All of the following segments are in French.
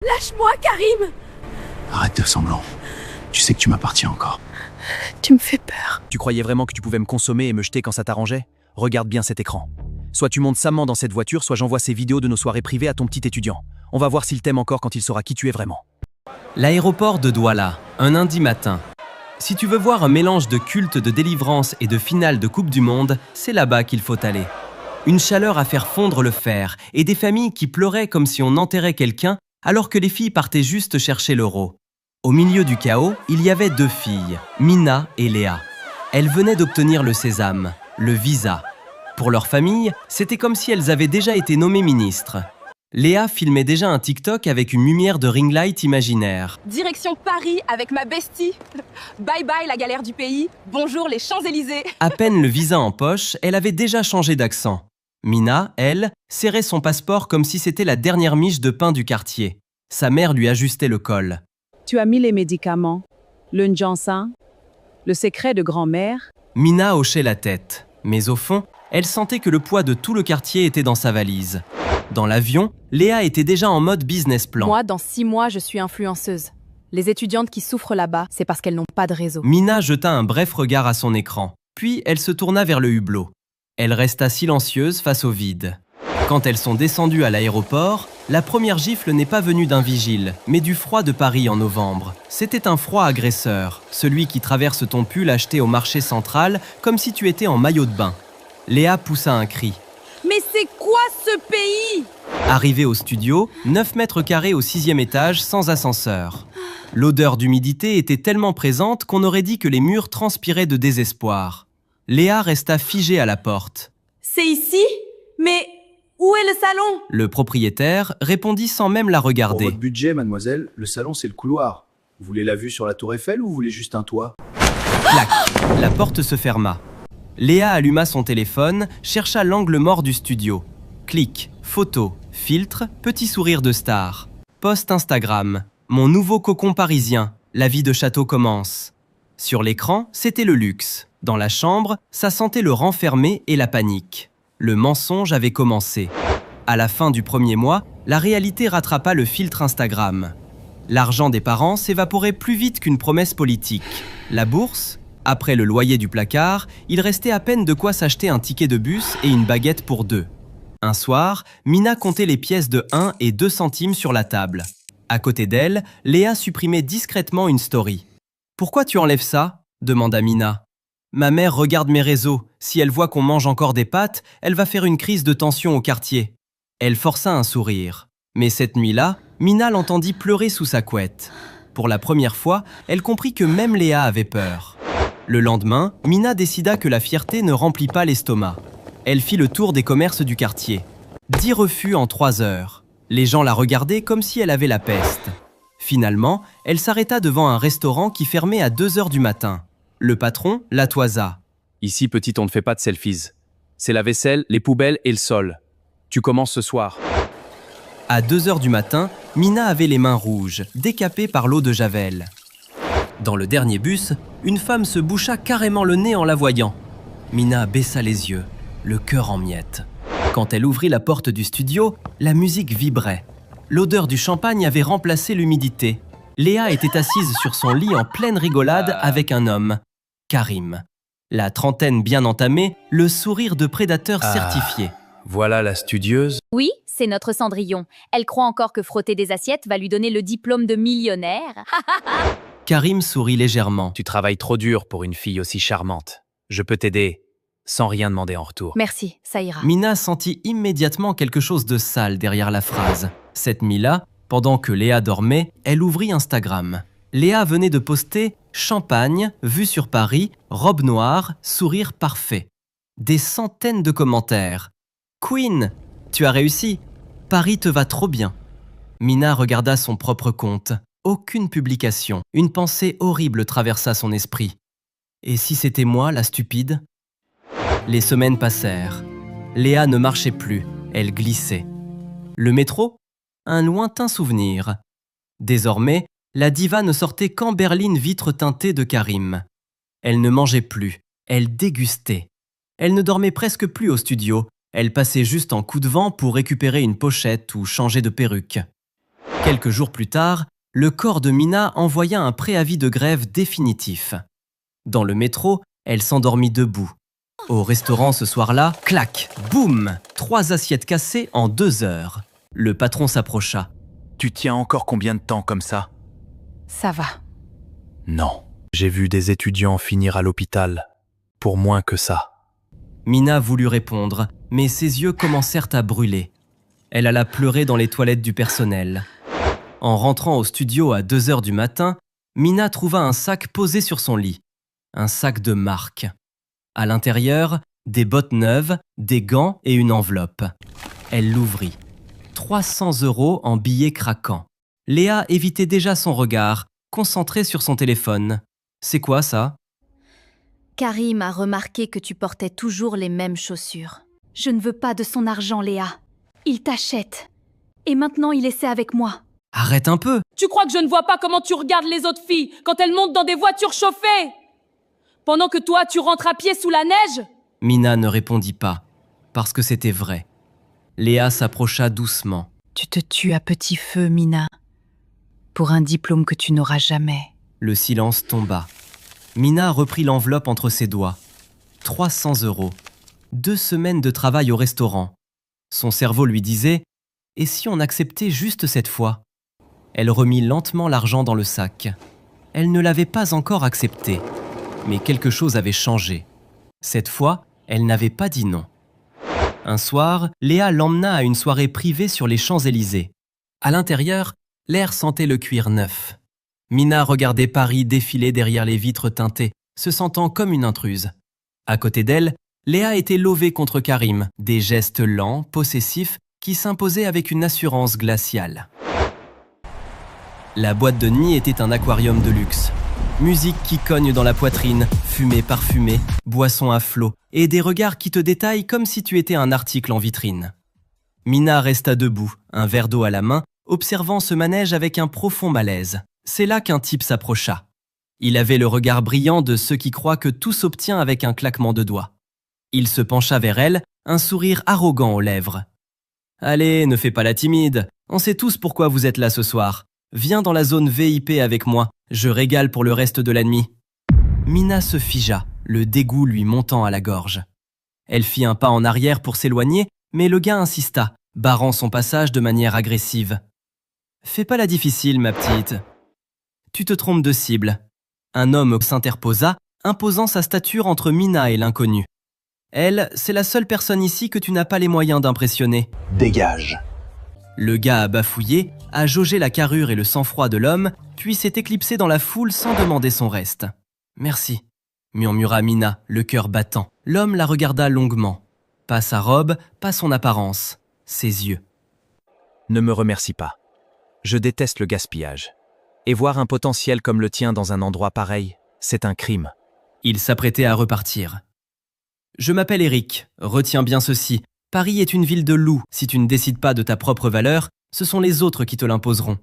Lâche-moi, Karim! Arrête de semblant. Tu sais que tu m'appartiens encore. Tu me fais peur. Tu croyais vraiment que tu pouvais me consommer et me jeter quand ça t'arrangeait? Regarde bien cet écran. Soit tu montes Samman dans cette voiture, soit j'envoie ces vidéos de nos soirées privées à ton petit étudiant. On va voir s'il t'aime encore quand il saura qui tu es vraiment. L'aéroport de Douala, un lundi matin. Si tu veux voir un mélange de culte de délivrance et de finale de Coupe du Monde, c'est là-bas qu'il faut aller. Une chaleur à faire fondre le fer et des familles qui pleuraient comme si on enterrait quelqu'un alors que les filles partaient juste chercher l'euro. Au milieu du chaos, il y avait deux filles, Mina et Léa. Elles venaient d'obtenir le sésame, le visa. Pour leur famille, c'était comme si elles avaient déjà été nommées ministres. Léa filmait déjà un TikTok avec une lumière de ring light imaginaire. Direction Paris avec ma bestie. Bye bye la galère du pays. Bonjour les Champs-Élysées. À peine le visa en poche, elle avait déjà changé d'accent. Mina, elle, serrait son passeport comme si c'était la dernière miche de pain du quartier. Sa mère lui ajustait le col. Tu as mis les médicaments, le Njansin, le secret de grand-mère. Mina hochait la tête, mais au fond, elle sentait que le poids de tout le quartier était dans sa valise. Dans l'avion, Léa était déjà en mode business plan. Moi, dans 6 mois, je suis influenceuse. Les étudiantes qui souffrent là-bas, c'est parce qu'elles n'ont pas de réseau. Mina jeta un bref regard à son écran, puis elle se tourna vers le hublot. Elle resta silencieuse face au vide. Quand elles sont descendues à l'aéroport, la première gifle n'est pas venue d'un vigile, mais du froid de Paris en novembre. C'était un froid agresseur, celui qui traverse ton pull acheté au marché central comme si tu étais en maillot de bain. Léa poussa un cri. Mais c'est quoi ce pays? Arrivée au studio, 9 mètres carrés au 6e étage sans ascenseur. L'odeur d'humidité était tellement présente qu'on aurait dit que les murs transpiraient de désespoir. Léa resta figée à la porte. C'est ici? Mais où est le salon? Le propriétaire répondit sans même la Pour regarder. votre budget, mademoiselle, le salon c'est le couloir. Vous voulez la vue sur la tour Eiffel ou vous voulez juste un toit? Clac! La porte se ferma. Léa alluma son téléphone, chercha l'angle mort du studio. Clic, photo, filtre, petit sourire de star. Post Instagram. Mon nouveau cocon parisien. La vie de château commence. Sur l'écran, c'était le luxe. Dans la chambre, ça sentait le renfermé et la panique. Le mensonge avait commencé. À la fin du premier mois, la réalité rattrapa le filtre Instagram. L'argent des parents s'évaporait plus vite qu'une promesse politique. La bourse? Après le loyer du placard, il restait à peine de quoi s'acheter un ticket de bus et une baguette pour 2. Un soir, Mina comptait les pièces de 1 et 2 centimes sur la table. À côté d'elle, Léa supprimait discrètement une story. « Pourquoi tu enlèves ça ?» demanda Mina. « Ma mère regarde mes réseaux. Si elle voit qu'on mange encore des pâtes, elle va faire une crise de tension au quartier. » Elle força un sourire. Mais cette nuit-là, Mina l'entendit pleurer sous sa couette. Pour la première fois, elle comprit que même Léa avait peur. Le lendemain, Mina décida que la fierté ne remplit pas l'estomac. Elle fit le tour des commerces du quartier. 10 refus en 3 heures. Les gens la regardaient comme si elle avait la peste. Finalement, elle s'arrêta devant un restaurant qui fermait à 2 heures du matin. Le patron la toisa. Ici, petite, on ne fait pas de selfies. C'est la vaisselle, les poubelles et le sol. Tu commences ce soir. À 2 heures du matin, Mina avait les mains rouges, décapée par l'eau de Javel. Dans le dernier bus, une femme se boucha carrément le nez en la voyant. Mina baissa les yeux, le cœur en miettes. Quand elle ouvrit la porte du studio, la musique vibrait. L'odeur du champagne avait remplacé l'humidité. Léa était assise sur son lit en pleine rigolade avec un homme, Karim. La trentaine bien entamée, le sourire de prédateur certifié. Voilà la studieuse. Oui, c'est notre Cendrillon. Elle croit encore que frotter des assiettes va lui donner le diplôme de millionnaire. Karim sourit légèrement. Tu travailles trop dur pour une fille aussi charmante. Je peux t'aider, sans rien demander en retour. Merci, ça ira. Mina sentit immédiatement quelque chose de sale derrière la phrase. Cette nuit-là, pendant que Léa dormait, elle ouvrit Instagram. Léa venait de poster « Champagne, vue sur Paris, robe noire, sourire parfait ». Des centaines de commentaires. « Queen, tu as réussi. Paris te va trop bien. » Mina regarda son propre compte. Aucune publication. Une pensée horrible traversa son esprit. Et si c'était moi, la stupide? Les semaines passèrent. Léa ne marchait plus, elle glissait. Le métro? Un lointain souvenir. Désormais, la diva ne sortait qu'en berline vitre teintée de Karim. Elle ne mangeait plus, elle dégustait. Elle ne dormait presque plus au studio, elle passait juste en coup de vent pour récupérer une pochette ou changer de perruque. Quelques jours plus tard, le corps de Mina envoya un préavis de grève définitif. Dans le métro, elle s'endormit debout. Au restaurant ce soir-là, clac, boum, 3 assiettes cassées en 2 heures. Le patron s'approcha. Tu tiens encore combien de temps comme ça? Ça va. Non. J'ai vu des étudiants finir à l'hôpital pour moins que ça. Mina voulut répondre, mais ses yeux commencèrent à brûler. Elle alla pleurer dans les toilettes du personnel. En rentrant au studio à 2 heures du matin, Mina trouva un sac posé sur son lit. Un sac de marque. À l'intérieur, des bottes neuves, des gants et une enveloppe. Elle l'ouvrit. 300 € en billets craquants. Léa évitait déjà son regard, concentrée sur son téléphone. C'est quoi ça? Karim a remarqué que tu portais toujours les mêmes chaussures. Je ne veux pas de son argent, Léa. Il t'achète. Et maintenant, il essaie avec moi. Arrête un peu! Tu crois que je ne vois pas comment tu regardes les autres filles quand elles montent dans des voitures chauffées? Pendant que toi, tu rentres à pied sous la neige? Mina ne répondit pas, parce que c'était vrai. Léa s'approcha doucement. Tu te tues à petit feu, Mina, pour un diplôme que tu n'auras jamais. Le silence tomba. Mina reprit l'enveloppe entre ses doigts. 300 €. 2 semaines de travail au restaurant. Son cerveau lui disait « Et si on acceptait juste cette fois ?» Elle remit lentement l'argent dans le sac. Elle ne l'avait pas encore accepté. Mais quelque chose avait changé. Cette fois, elle n'avait pas dit non. Un soir, Léa l'emmena à une soirée privée sur les Champs-Élysées. À l'intérieur, l'air sentait le cuir neuf. Mina regardait Paris défiler derrière les vitres teintées, se sentant comme une intruse. À côté d'elle, Léa était levée contre Karim, des gestes lents, possessifs, qui s'imposaient avec une assurance glaciale. La boîte de nuit était un aquarium de luxe. Musique qui cogne dans la poitrine, fumée parfumée, boissons à flot, et des regards qui te détaillent comme si tu étais un article en vitrine. Mina resta debout, un verre d'eau à la main, observant ce manège avec un profond malaise. C'est là qu'un type s'approcha. Il avait le regard brillant de ceux qui croient que tout s'obtient avec un claquement de doigts. Il se pencha vers elle, un sourire arrogant aux lèvres. « Allez, ne fais pas la timide, on sait tous pourquoi vous êtes là ce soir. Viens dans la zone VIP avec moi, je régale pour le reste de la nuit. » Mina se figea, le dégoût lui montant à la gorge. Elle fit un pas en arrière pour s'éloigner, mais le gars insista, barrant son passage de manière agressive. « Fais pas la difficile, ma petite. » Tu te trompes de cible. Un homme s'interposa, imposant sa stature entre Mina et l'inconnu. Elle, c'est la seule personne ici que tu n'as pas les moyens d'impressionner. Dégage. Le gars a bafouillé, a jaugé la carrure et le sang-froid de l'homme, puis s'est éclipsé dans la foule sans demander son reste. « Merci », murmura Mina, le cœur battant. L'homme la regarda longuement. Pas sa robe, pas son apparence, ses yeux. Ne me remercie pas. Je déteste le gaspillage. Et voir un potentiel comme le tien dans un endroit pareil, c'est un crime. Il s'apprêtait à repartir. « Je m'appelle Eric, retiens bien ceci. Paris est une ville de loups. Si tu ne décides pas de ta propre valeur, ce sont les autres qui te l'imposeront. »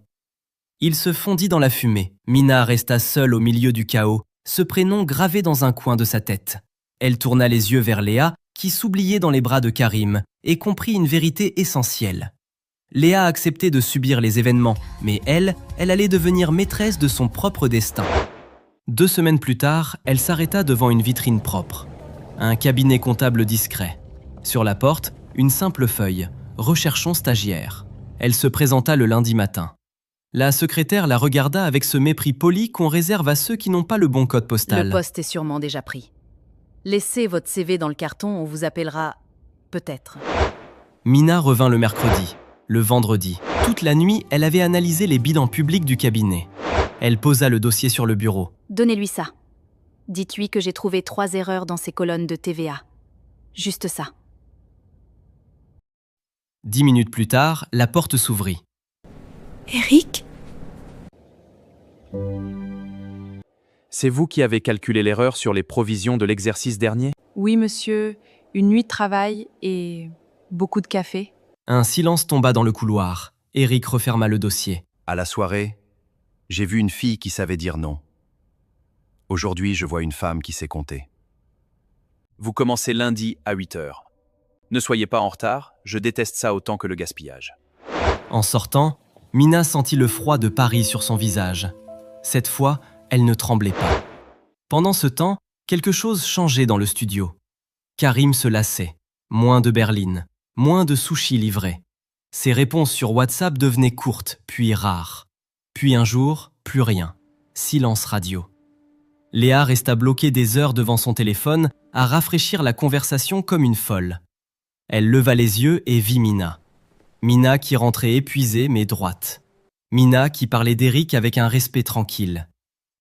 Il se fondit dans la fumée. Mina resta seule au milieu du chaos, ce prénom gravé dans un coin de sa tête. Elle tourna les yeux vers Léa, qui s'oubliait dans les bras de Karim, et comprit une vérité essentielle. Léa acceptait de subir les événements, mais elle allait devenir maîtresse de son propre destin. 2 semaines plus tard, elle s'arrêta devant une vitrine propre. Un cabinet comptable discret. Sur la porte, une simple feuille. Recherchons stagiaire. Elle se présenta le lundi matin. La secrétaire la regarda avec ce mépris poli qu'on réserve à ceux qui n'ont pas le bon code postal. Le poste est sûrement déjà pris. Laissez votre CV dans le carton, on vous appellera peut-être. Mina revint le mercredi. Le vendredi. Toute la nuit, elle avait analysé les bilans publics du cabinet. Elle posa le dossier sur le bureau. Donnez-lui ça. Dites-lui que j'ai trouvé 3 erreurs dans ses colonnes de TVA. Juste ça. 10 minutes plus tard, la porte s'ouvrit. Eric? C'est vous qui avez calculé l'erreur sur les provisions de l'exercice dernier? Oui, monsieur, une nuit de travail et beaucoup de café. Un silence tomba dans le couloir. Eric referma le dossier. À la soirée, j'ai vu une fille qui savait dire non. Aujourd'hui, je vois une femme qui sait compter. Vous commencez lundi à 8 h. Ne soyez pas en retard, je déteste ça autant que le gaspillage. En sortant, Mina sentit le froid de Paris sur son visage. Cette fois, elle ne tremblait pas. Pendant ce temps, quelque chose changeait dans le studio. Karim se lassait. Moins de berline, moins de sushis livrés. Ses réponses sur WhatsApp devenaient courtes, puis rares. Puis un jour, plus rien. Silence radio. Léa resta bloquée des heures devant son téléphone, à rafraîchir la conversation comme une folle. Elle leva les yeux et vit Mina. Mina qui rentrait épuisée mais droite. Mina qui parlait d'Eric avec un respect tranquille.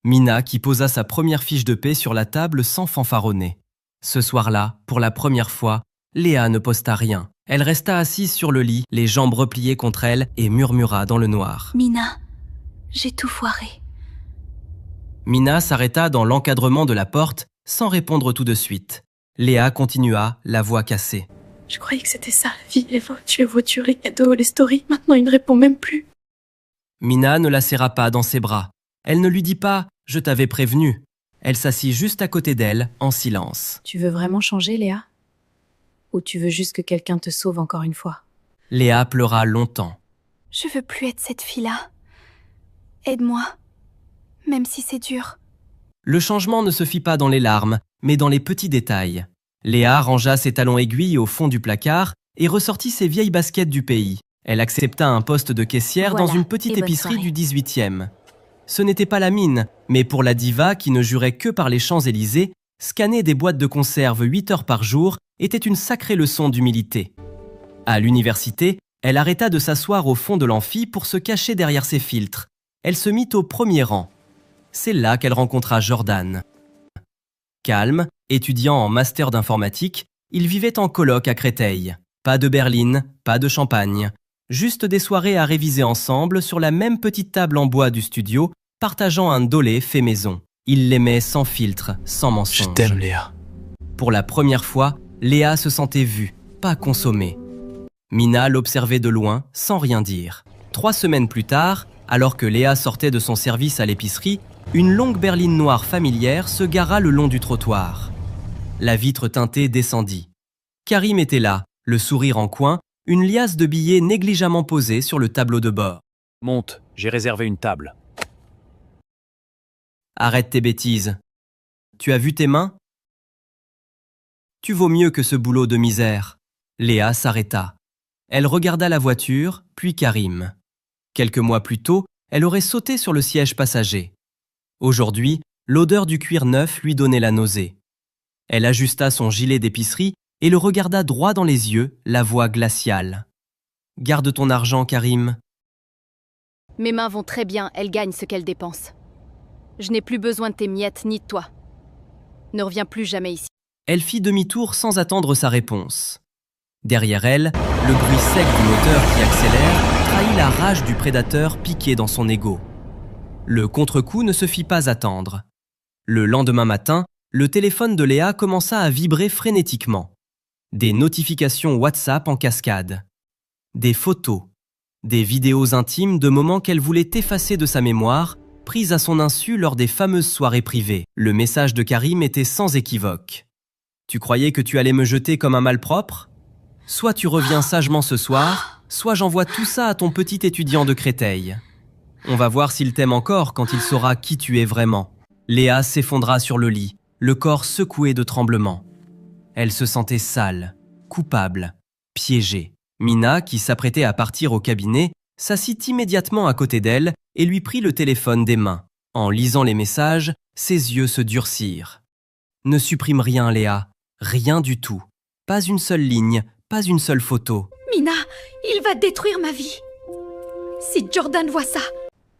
Mina qui posa sa première fiche de paix sur la table sans fanfaronner. Ce soir-là, pour la première fois, Léa ne posta rien. Elle resta assise sur le lit, les jambes repliées contre elle, et murmura dans le noir. Mina, j'ai tout foiré. Mina s'arrêta dans l'encadrement de la porte, sans répondre tout de suite. Léa continua, la voix cassée. Je croyais que c'était ça, la vie, les voitures, les cadeaux, les stories. Maintenant, il ne répond même plus. Mina ne la serra pas dans ses bras. Elle ne lui dit pas « je t'avais prévenu ». Elle s'assit juste à côté d'elle, en silence. Tu veux vraiment changer, Léa? Ou tu veux juste que quelqu'un te sauve encore une fois? Léa pleura longtemps. Je veux plus être cette fille-là. Aide-moi, même si c'est dur. Le changement ne se fit pas dans les larmes, mais dans les petits détails. Léa rangea ses talons aiguilles au fond du placard et ressortit ses vieilles baskets du pays. Elle accepta un poste de caissière Voilà, dans une petite et bonne épicerie soirée. du 18e. Ce n'était pas la mine, mais pour la diva qui ne jurait que par les Champs-Élysées, scanner des boîtes de conserve 8 heures par jour était une sacrée leçon d'humilité. À l'université, elle arrêta de s'asseoir au fond de l'amphi pour se cacher derrière ses filtres. Elle se mit au premier rang. C'est là qu'elle rencontra Jordan. Calme, étudiant en master d'informatique, il vivait en coloc à Créteil. Pas de berline, pas de champagne. Juste des soirées à réviser ensemble sur la même petite table en bois du studio, partageant un dolé fait maison. Il l'aimait sans filtre, sans mensonge. Je t'aime, Léa. Pour la première fois, Léa se sentait vue, pas consommée. Mina l'observait de loin, sans rien dire. 3 semaines plus tard, alors que Léa sortait de son service à l'épicerie, une longue berline noire familière se gara le long du trottoir. La vitre teintée descendit. Karim était là, le sourire en coin, une liasse de billets négligemment posée sur le tableau de bord. Monte, j'ai réservé une table. Arrête tes bêtises. Tu as vu tes mains? Tu vaux mieux que ce boulot de misère. Léa s'arrêta. Elle regarda la voiture, puis Karim. Quelques mois plus tôt, elle aurait sauté sur le siège passager. Aujourd'hui, l'odeur du cuir neuf lui donnait la nausée. Elle ajusta son gilet d'épicerie et le regarda droit dans les yeux, la voix glaciale. « Garde ton argent, Karim. » Mes mains vont très bien, elles gagnent ce qu'elles dépensent. Je n'ai plus besoin de tes miettes ni de toi. Ne reviens plus jamais ici. Elle fit demi-tour sans attendre sa réponse. Derrière elle, le bruit sec du moteur qui accélère trahit la rage du prédateur piqué dans son ego. Le contre-coup ne se fit pas attendre. Le lendemain matin, le téléphone de Léa commença à vibrer frénétiquement. Des notifications WhatsApp en cascade. Des photos. Des vidéos intimes de moments qu'elle voulait effacer de sa mémoire, prises à son insu lors des fameuses soirées privées. Le message de Karim était sans équivoque. « Tu croyais que tu allais me jeter comme un malpropre ? Soit tu reviens sagement ce soir, soit j'envoie tout ça à ton petit étudiant de Créteil. On va voir s'il t'aime encore quand il saura qui tu es vraiment. » Léa s'effondra sur le lit, le corps secoué de tremblements. Elle se sentait sale, coupable, piégée. Mina, qui s'apprêtait à partir au cabinet, s'assit immédiatement à côté d'elle et lui prit le téléphone des mains. En lisant les messages, ses yeux se durcirent. Ne supprime rien, Léa. Rien du tout. Pas une seule ligne, pas une seule photo. Mina, il va détruire ma vie. Si Jordan voit ça.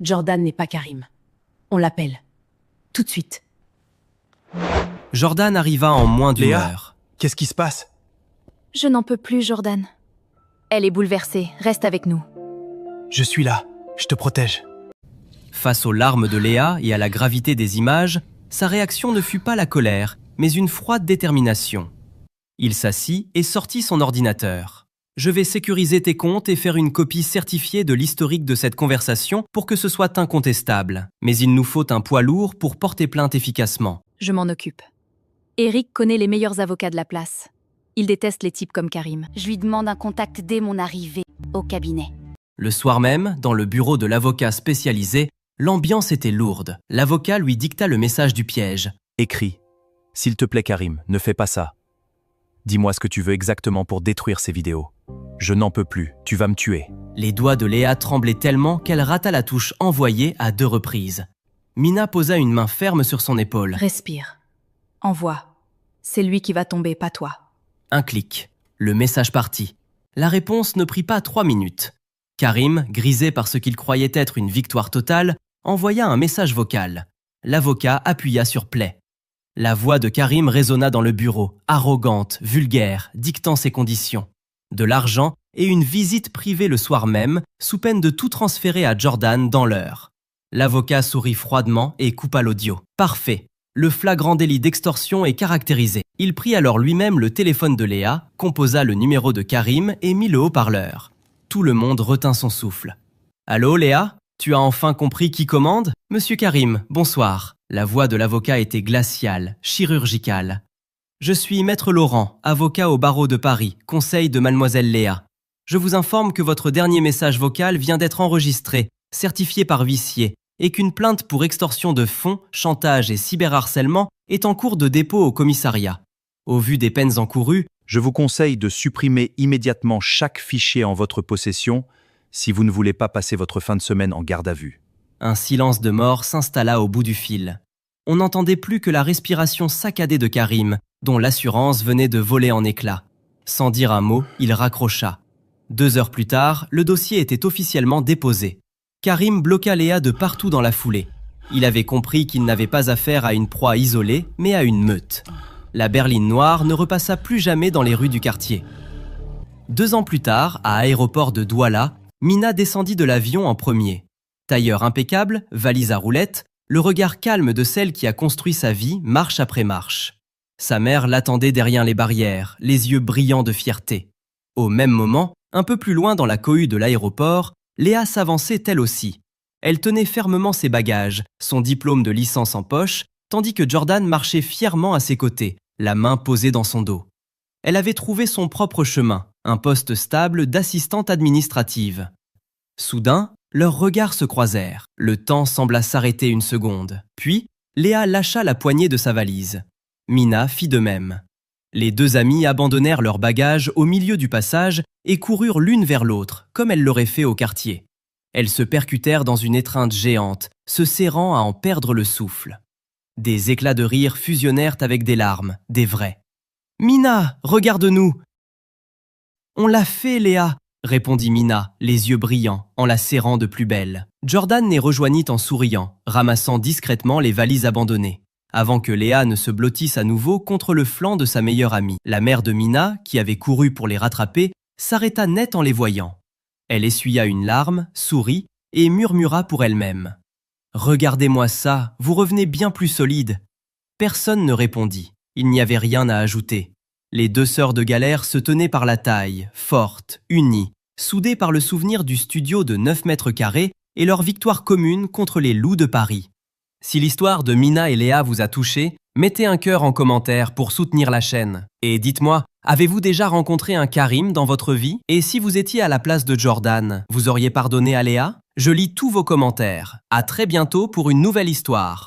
Jordan n'est pas Karim. On l'appelle. Tout de suite. Jordan arriva en moins d'une Léa, heure. qu'est-ce qui se passe? Je n'en peux plus, Jordan. Elle est bouleversée. Reste avec nous. Je suis là, je te protège. Face aux larmes de Léa et à la gravité des images, sa réaction ne fut pas la colère, mais une froide détermination. Il s'assit et sortit son ordinateur. « Je vais sécuriser tes comptes et faire une copie certifiée de l'historique de cette conversation pour que ce soit incontestable. Mais il nous faut un poids lourd pour porter plainte efficacement. » Je m'en occupe. Eric connaît les meilleurs avocats de la place. Il déteste les types comme Karim. Je lui demande un contact dès mon arrivée au cabinet. Le soir même, dans le bureau de l'avocat spécialisé, l'ambiance était lourde. L'avocat lui dicta le message du piège. Écris. S'il te plaît, Karim, ne fais pas ça. Dis-moi ce que tu veux exactement pour détruire ces vidéos. Je n'en peux plus, tu vas me tuer. Les doigts de Léa tremblaient tellement qu'elle rata la touche envoyée à 2 reprises. Mina posa une main ferme sur son épaule. Respire. Envoie. C'est lui qui va tomber, pas toi. Un clic. Le message partit. La réponse ne prit pas 3 minutes. Karim, grisé par ce qu'il croyait être une victoire totale, envoya un message vocal. L'avocat appuya sur play. La voix de Karim résonna dans le bureau, arrogante, vulgaire, dictant ses conditions. De l'argent et une visite privée le soir même, sous peine de tout transférer à Jordan dans l'heure. L'avocat sourit froidement et coupa l'audio. Parfait. Le flagrant délit d'extorsion est caractérisé. Il prit alors lui-même le téléphone de Léa, composa le numéro de Karim et mit le haut-parleur. Tout le monde retint son souffle. « Allô, Léa ? Tu as enfin compris qui commande ? Monsieur Karim, bonsoir. » La voix de l'avocat était glaciale, chirurgicale. « Je suis Maître Laurent, avocat au barreau de Paris, conseil de Mademoiselle Léa. Je vous informe que votre dernier message vocal vient d'être enregistré, certifié par huissier, et qu'une plainte pour extorsion de fonds, chantage et cyberharcèlement est en cours de dépôt au commissariat. Au vu des peines encourues, Je vous conseille de supprimer immédiatement chaque fichier en votre possession si vous ne voulez pas passer votre fin de semaine en garde à vue. » Un silence de mort s'installa au bout du fil. On n'entendait plus que la respiration saccadée de Karim, dont l'assurance venait de voler en éclats. Sans dire un mot, il raccrocha. 2 heures plus tard, le dossier était officiellement déposé. Karim bloqua Léa de partout dans la foulée. Il avait compris qu'il n'avait pas affaire à une proie isolée, mais à une meute. La berline noire ne repassa plus jamais dans les rues du quartier. 2 ans plus tard, à l'aéroport de Douala, Mina descendit de l'avion en premier. Tailleur impeccable, valise à roulettes, le regard calme de celle qui a construit sa vie marche après marche. Sa mère l'attendait derrière les barrières, les yeux brillants de fierté. Au même moment, un peu plus loin dans la cohue de l'aéroport, Léa s'avançait elle aussi. Elle tenait fermement ses bagages, son diplôme de licence en poche, tandis que Jordan marchait fièrement à ses côtés, la main posée dans son dos. Elle avait trouvé son propre chemin, un poste stable d'assistante administrative. Soudain, leurs regards se croisèrent. Le temps sembla s'arrêter une seconde. Puis, Léa lâcha la poignée de sa valise. Mina fit de même. Les 2 amies abandonnèrent leurs bagages au milieu du passage et coururent l'une vers l'autre, comme elles l'auraient fait au quartier. Elles se percutèrent dans une étreinte géante, se serrant à en perdre le souffle. Des éclats de rire fusionnèrent avec des larmes, des vrais. « Mina, regarde-nous !»« On l'a fait, Léa !» répondit Mina, les yeux brillants, en la serrant de plus belle. Jordan les rejoignit en souriant, ramassant discrètement les valises abandonnées, avant que Léa ne se blottisse à nouveau contre le flanc de sa meilleure amie. La mère de Mina, qui avait couru pour les rattraper, s'arrêta net en les voyant. Elle essuya une larme, sourit et murmura pour elle-même. « Regardez-moi ça, vous revenez bien plus solide. » Personne ne répondit. Il n'y avait rien à ajouter. Les 2 sœurs de galère se tenaient par la taille, fortes, unies, soudées par le souvenir du studio de 9 mètres carrés et leur victoire commune contre les loups de Paris. Si l'histoire de Mina et Léa vous a touché, mettez un cœur en commentaire pour soutenir la chaîne. Et dites-moi, avez-vous déjà rencontré un Karim dans votre vie? Et si vous étiez à la place de Jordan, vous auriez pardonné à Léa? Je lis tous vos commentaires. À très bientôt pour une nouvelle histoire.